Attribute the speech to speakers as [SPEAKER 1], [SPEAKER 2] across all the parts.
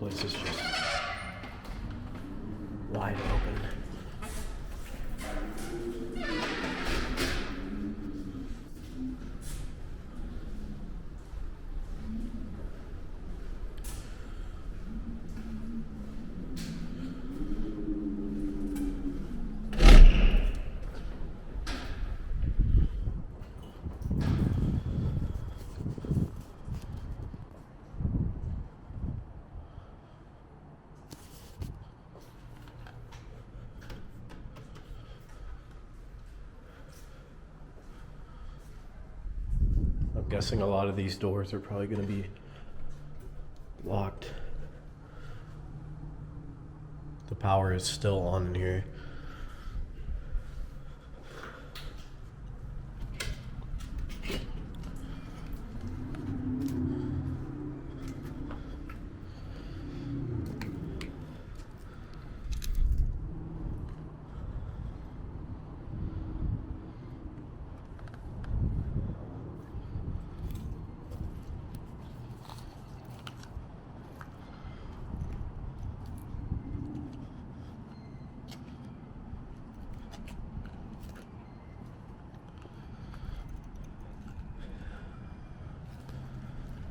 [SPEAKER 1] place is just wide open. I'm guessing a lot of these doors are probably going to be locked. The power is still on in here.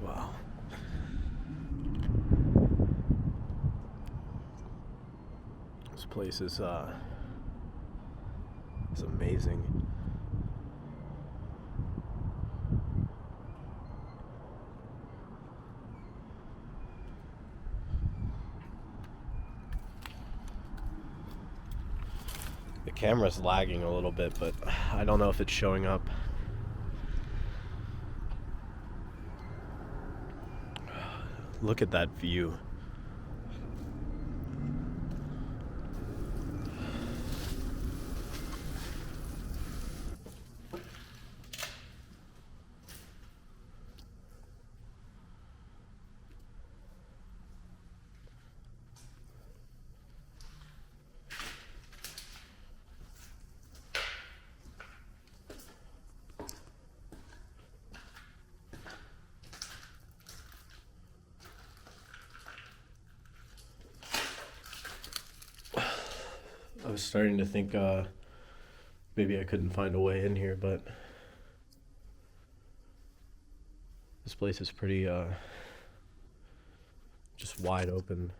[SPEAKER 1] Wow. This place is amazing. The camera's lagging a little bit, but I don't know if it's showing up. Look at that view. I was starting to think maybe I couldn't find a way in here, but this place is pretty just wide open.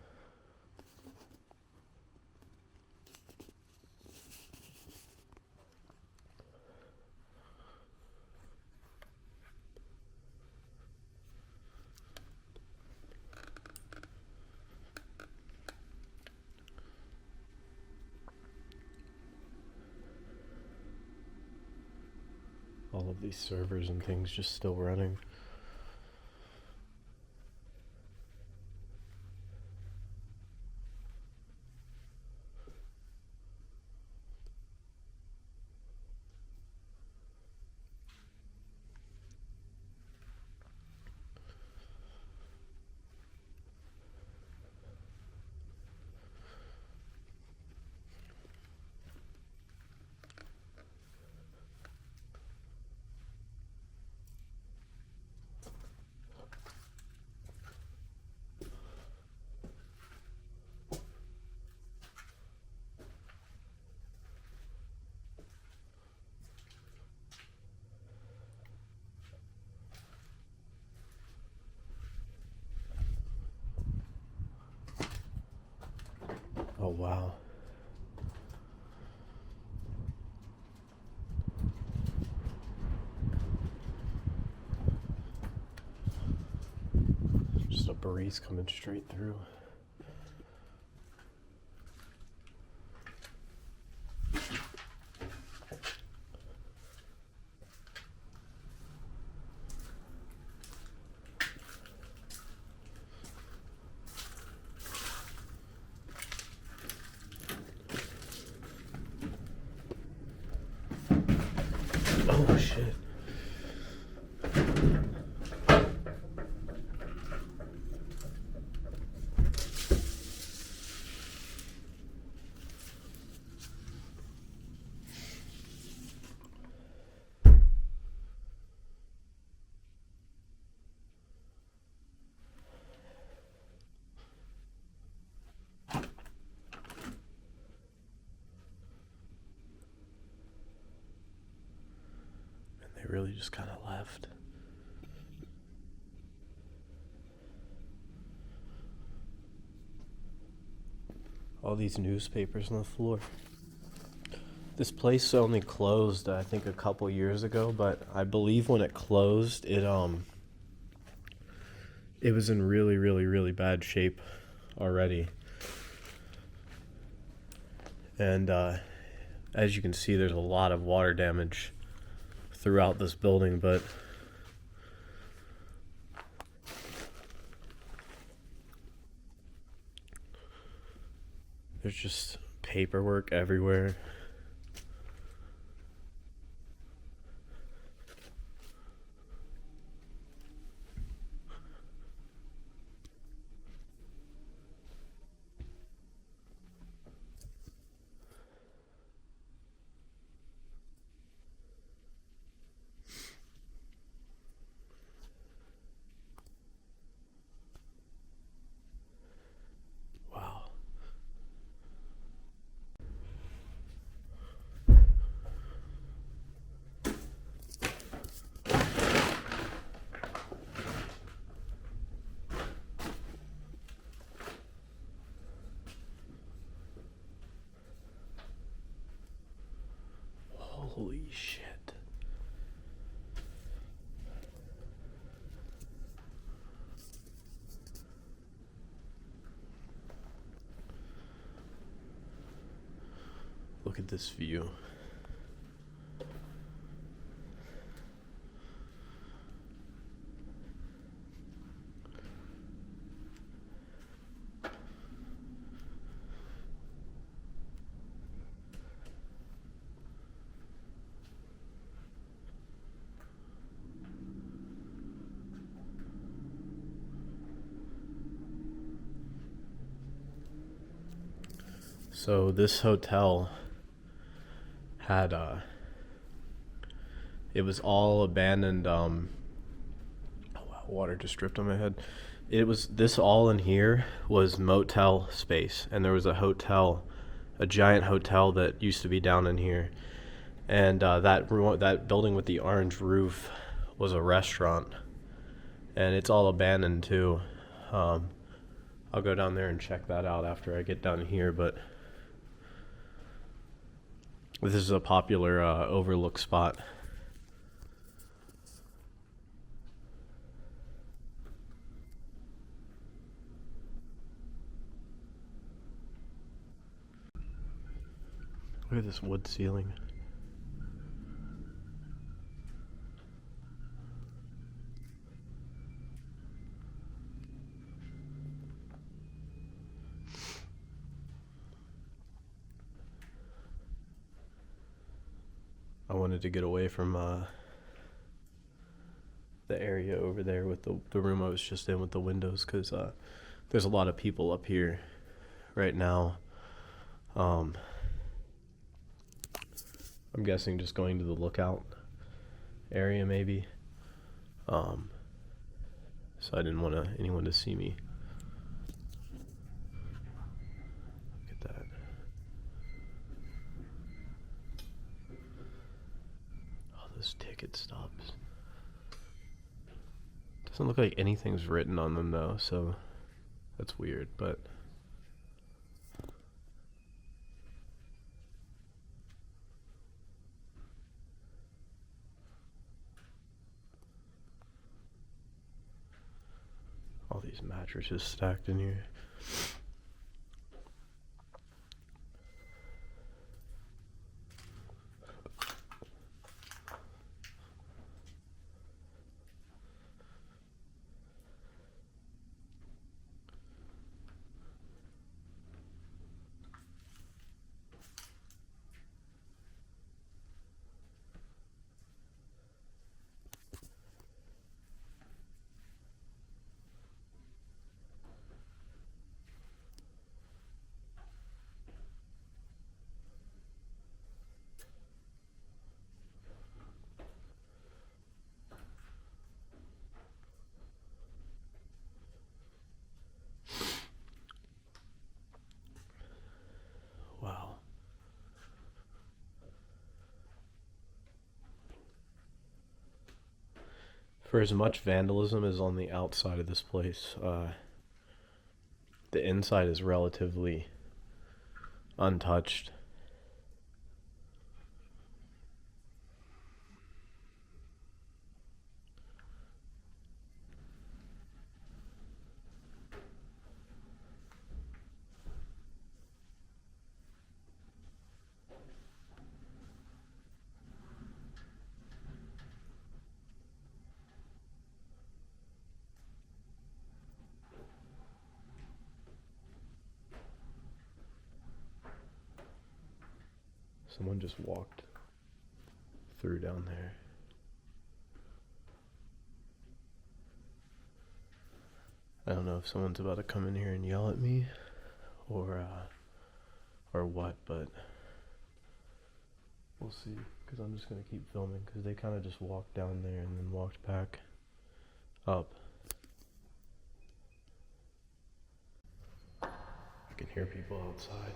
[SPEAKER 1] All of these servers and things just still running. Oh, wow. Just a breeze coming straight through. Oh, shit. literally just kind of left. All these newspapers on the floor. This place only closed, I think, a couple years ago, but I believe when it closed, it was in really, really, really bad shape already. And as you can see, there's a lot of water damage throughout this building, but there's just paperwork everywhere. Wow. Holy shit. Look at this view. So this hotel had it was all abandoned. Oh wow, water just dripped on my head. It was this all in here was motel space, and there was a hotel, a giant hotel that used to be down in here, and that building with the orange roof was a restaurant, and it's all abandoned too. I'll go down there and check that out after I get down here, but this is a popular overlook spot. Look at this wood ceiling. I wanted to get away from the area over there with the room I was just in with the windows, because there's a lot of people up here right now. I'm guessing just going to the lookout area maybe. So I didn't want anyone to see me. Look at that. All those ticket stubs. Doesn't look like anything's written on them though, so that's weird, but all these mattresses stacked in here. For as much vandalism as on the outside of this place, the inside is relatively untouched. Someone just walked through down there. I don't know if someone's about to come in here and yell at me or what, but we'll see, because I'm just going to keep filming, because they kind of just walked down there and then walked back up. I can hear people outside.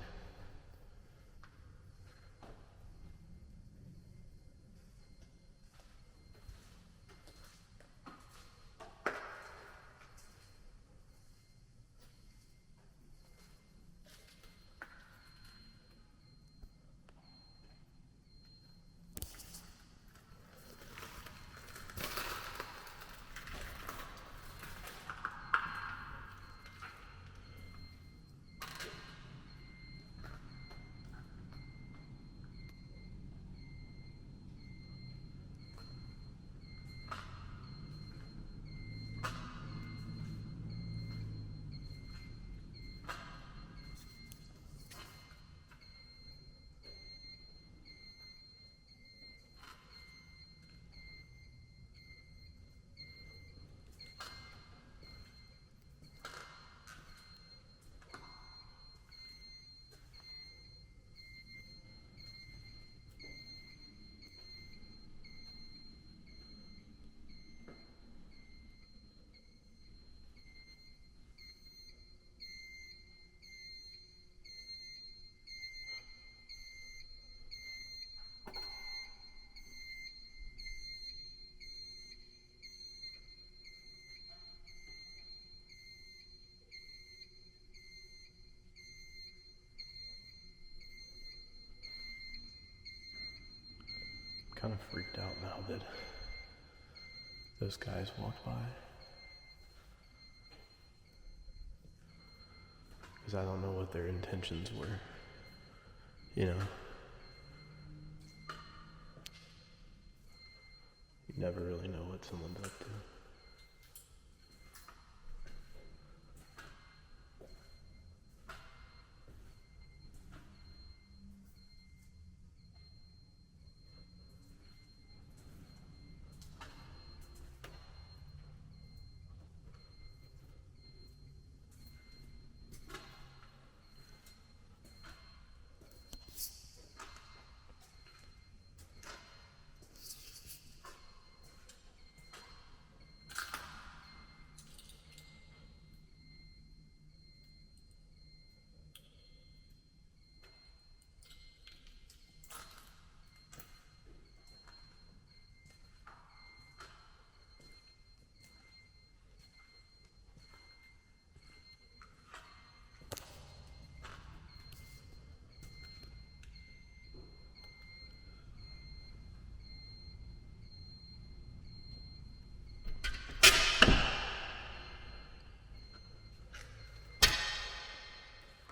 [SPEAKER 1] Kind of freaked out now that those guys walked by, because I don't know what their intentions were, you know. You never really know what someone's up to.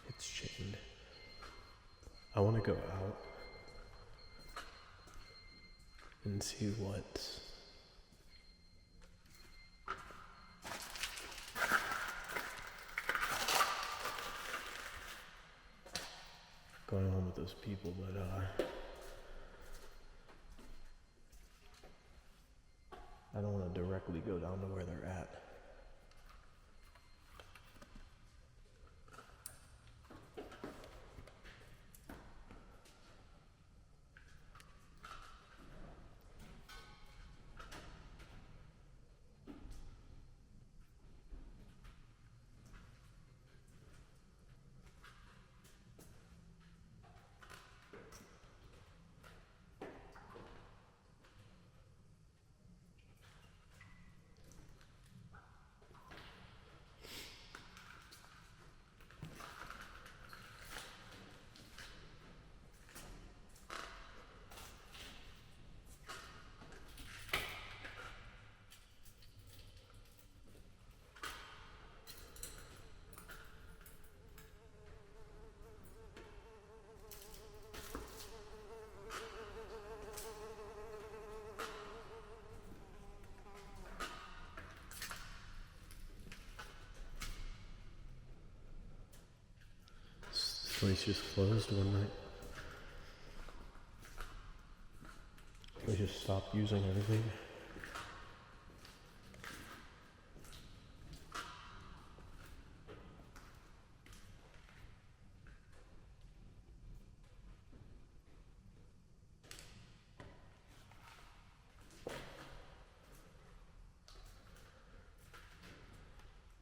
[SPEAKER 1] It's chained. I want to go out and see what's going on with those people, but I don't want to directly go down to where they're at. place just closed one night. We just stopped using everything.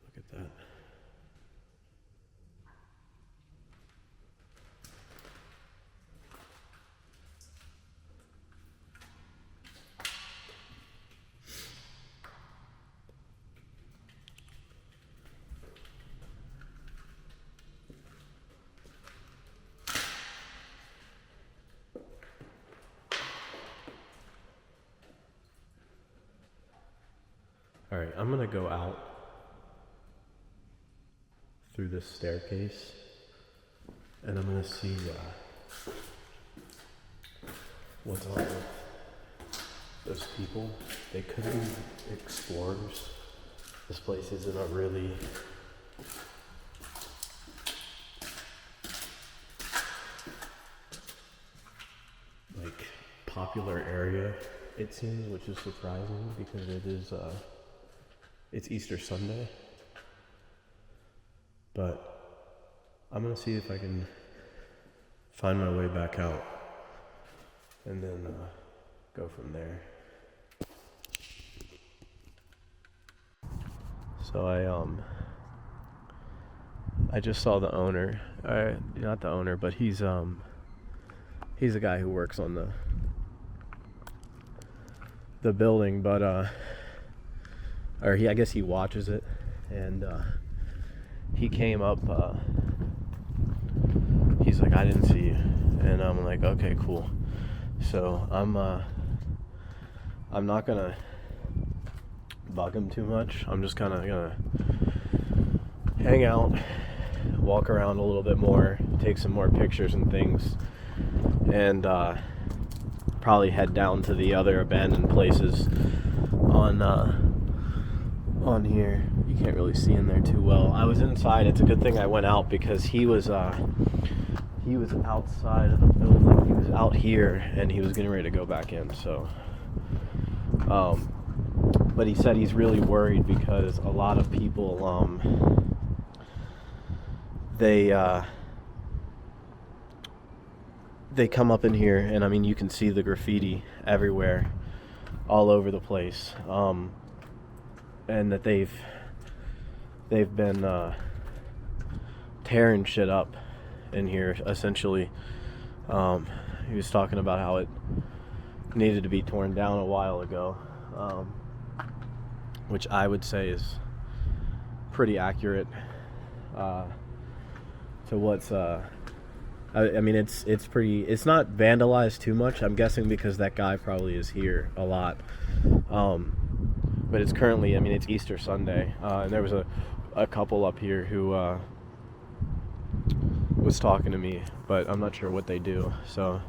[SPEAKER 1] Look at that. All right, I'm gonna go out through this staircase, and I'm gonna see what's up with those people. They could be explorers. This place isn't a really like popular area, it seems, which is surprising because it is it's Easter Sunday. But I'm gonna see if I can find my way back out and then go from there. So I just saw the owner. Not the owner, but he's the guy who works on the building, but I guess he watches it, and he came up, he's like, I didn't see you, and I'm like, okay, cool. So I'm not gonna bug him too much. I'm just kind of gonna hang out, walk around a little bit more, take some more pictures and things, and probably head down to the other abandoned places on here. You can't really see in there too well. I was inside. It's a good thing I went out because he was outside of the building. He was out here and he was getting ready to go back in. So, but he said he's really worried because a lot of people, they come up in here, and I mean, you can see the graffiti everywhere, all over the place, and that they've been tearing shit up in here, essentially. He was talking about how it needed to be torn down a while ago, which I would say is pretty accurate to what's I mean, it's not vandalized too much, I'm guessing, because that guy probably is here a lot. But it's currently, I mean, it's Easter Sunday, and there was a couple up here who was talking to me, but I'm not sure what they do. So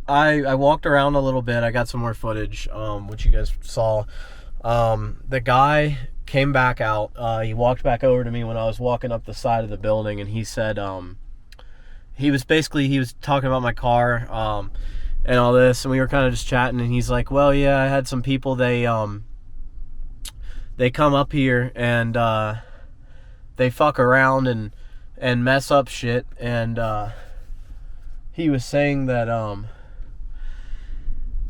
[SPEAKER 1] I walked around a little bit. I got some more footage, which you guys saw. The guy came back out. He walked back over to me when I was walking up the side of the building, and he said, he was talking about my car, and all this, and we were kind of just chatting, and he's like, well, yeah, I had some people, they come up here and they fuck around and mess up shit, and he was saying that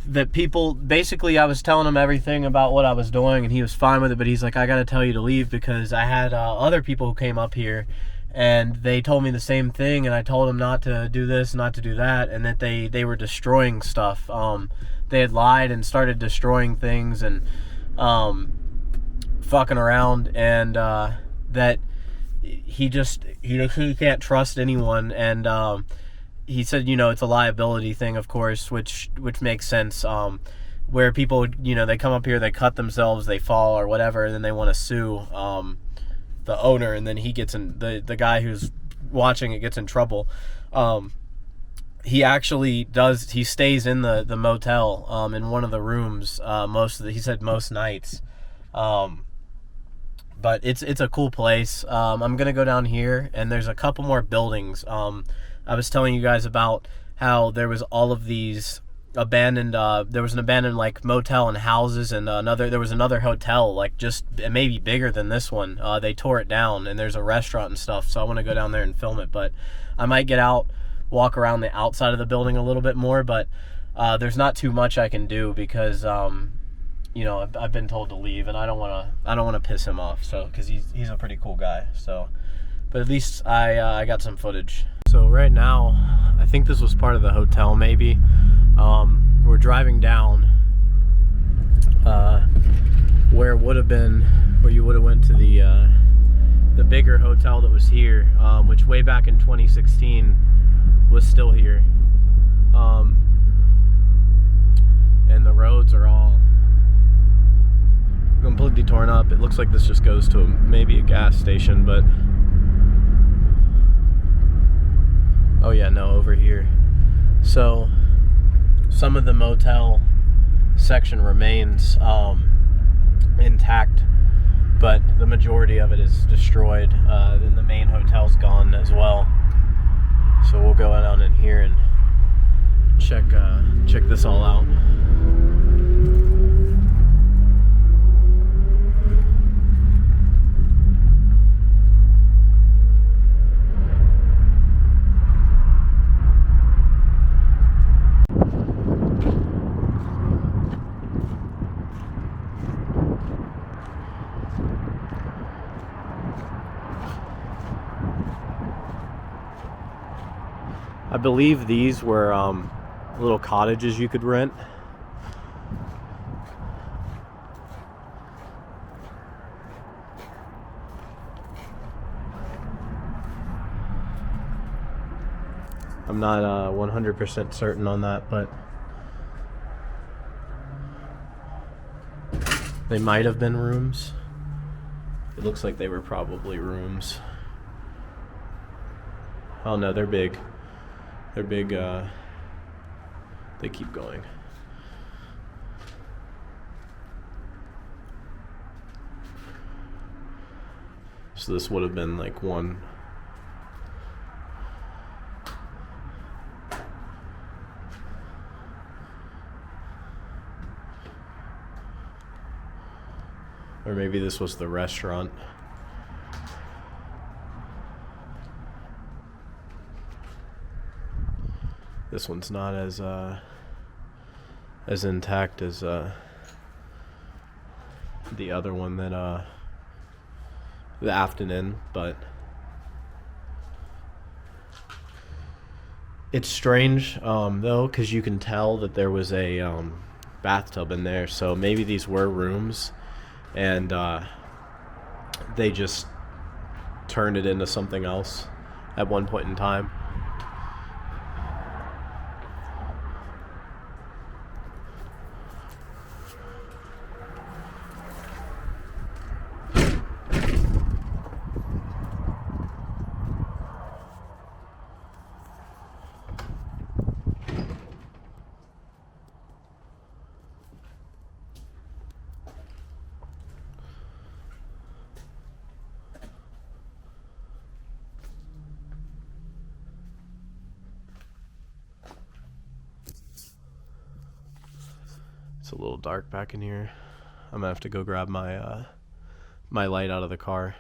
[SPEAKER 1] that people, basically, I was telling him everything about what I was doing, and he was fine with it, but he's like, I gotta tell you to leave because I had other people who came up here and they told me the same thing, and I told them not to do this, not to do that, and that they were destroying stuff. They had lied and started destroying things and fucking around, and that he can't trust anyone, and he said, it's a liability thing, of course, which makes sense, where people, they come up here, they cut themselves, they fall or whatever, and then they want to sue the owner, and then he gets in, the guy who's watching it gets in trouble. He actually he stays in the motel in one of the rooms, he said most nights, But it's a cool place. I'm gonna go down here, and there's a couple more buildings. I was telling you guys about how there was all of these abandoned. There was an abandoned like motel and houses, and there was another hotel like just maybe bigger than this one. They tore it down, and there's a restaurant and stuff. So I want to go down there and film it, but I might get out, walk around the outside of the building a little bit more. But there's not too much I can do because you know, I've been told to leave, and I don't want to piss him off. So because he's a pretty cool guy. So, but at least I got some footage. So right now, I think this was part of the hotel, maybe. We're driving down where you would have went to the bigger hotel that was here, which way back in 2016 was still here. And the roads are all completely torn up. It looks like this just goes to maybe a gas station, but oh yeah, no, over here. So some of the motel section remains intact, but the majority of it is destroyed. Then the main hotel's gone as well. So we'll go down in here and check this all out. I believe these were little cottages you could rent. I'm not 100% certain on that, but they might have been rooms. It looks like they were probably rooms. Oh no, they're big. They're big, they keep going. So this would have been like one. Or maybe this was the restaurant. This one's not as intact as the other one that the Afton Inn, but it's strange though, because you can tell that there was a bathtub in there, so maybe these were rooms, and they just turned it into something else at one point in time. It's a little dark back in here. I'm gonna have to go grab my my light out of the car.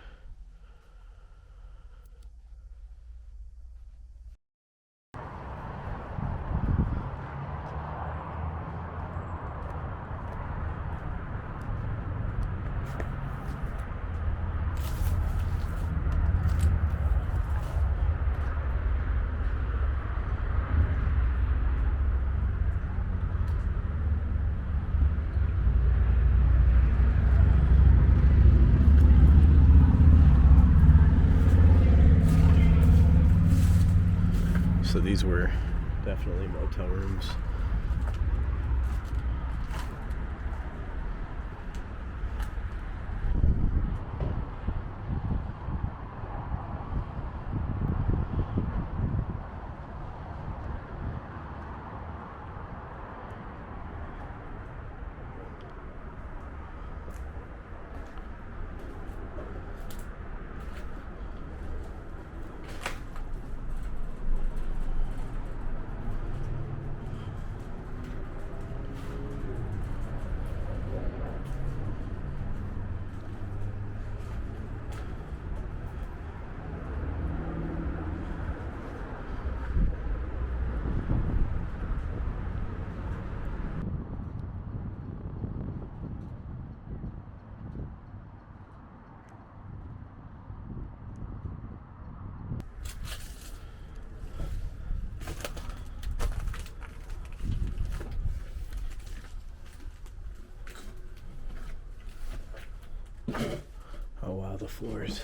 [SPEAKER 1] So these were definitely motel rooms. the floor's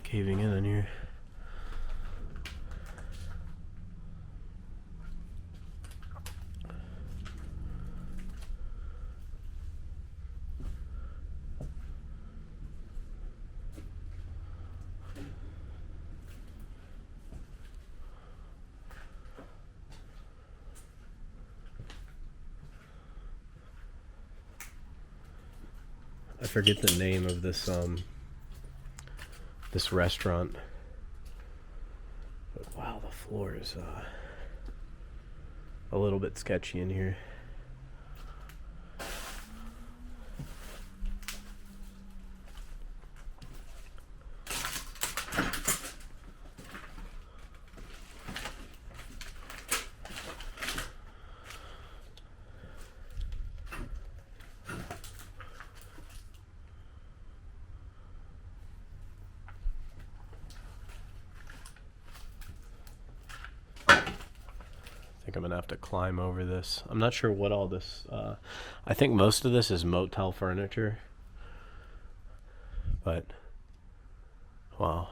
[SPEAKER 1] caving in here. I forget the name of this this restaurant. But wow, the floor is a little bit sketchy in here. I think I'm gonna have to climb over this. I'm not sure what all this I think most of this is motel furniture, but wow.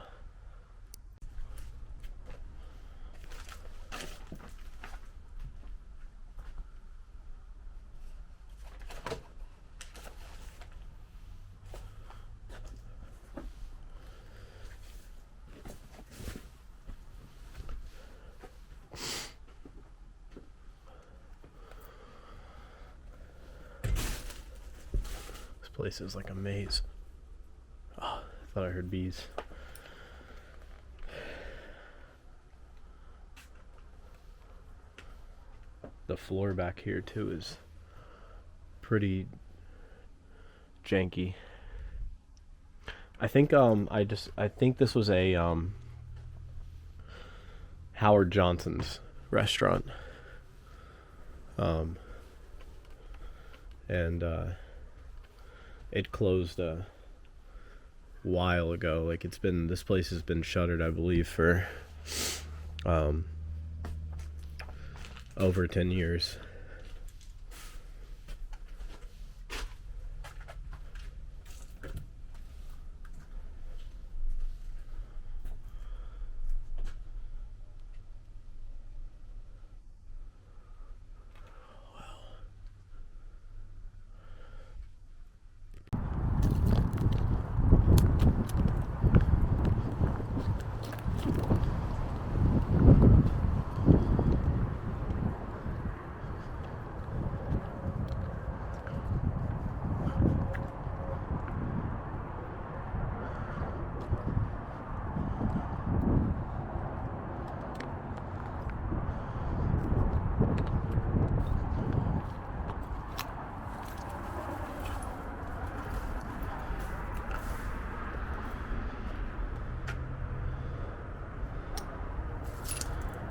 [SPEAKER 1] Place is like a maze. Oh, I thought I heard bees. The floor back here too is pretty janky. I think I think this was a Howard Johnson's restaurant. It closed a while ago. Like this place has been shuttered, I believe, for over 10 years.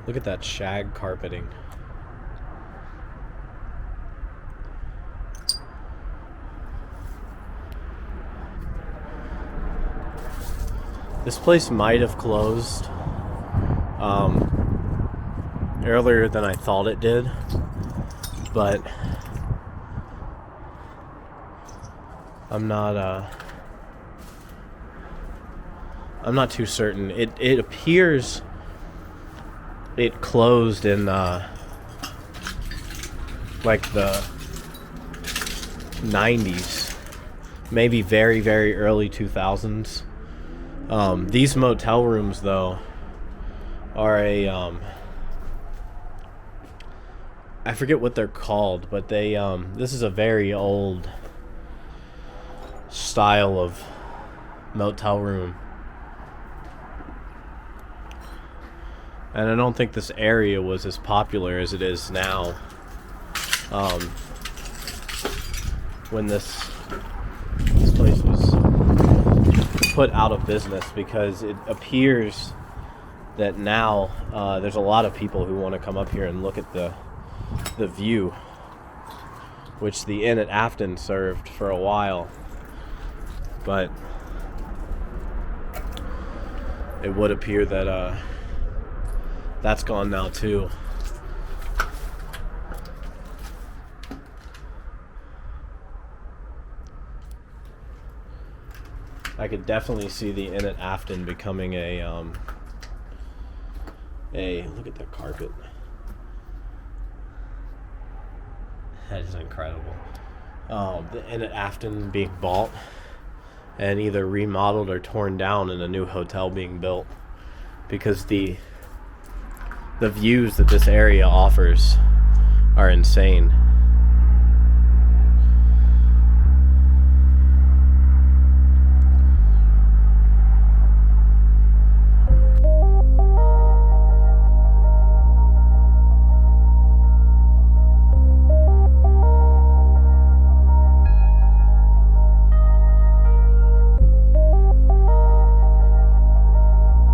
[SPEAKER 1] Look at that shag carpeting. This place might have closed earlier than I thought it did, but I'm not too certain. It appears it closed in like the 90s, maybe very, very early 2000s. These motel rooms, though, are I forget what they're called, but this is a very old style of motel room. And I don't think this area was as popular as it is now. When this place was put out of business, because it appears that now there's a lot of people who want to come up here and look at the view, which the inn at Afton served for a while, but it would appear that that's gone now too. I could definitely see the Inn at Afton becoming a look at that carpet. That is incredible. The Inn at Afton being bought and either remodeled or torn down and a new hotel being built, because the views that this area offers are insane.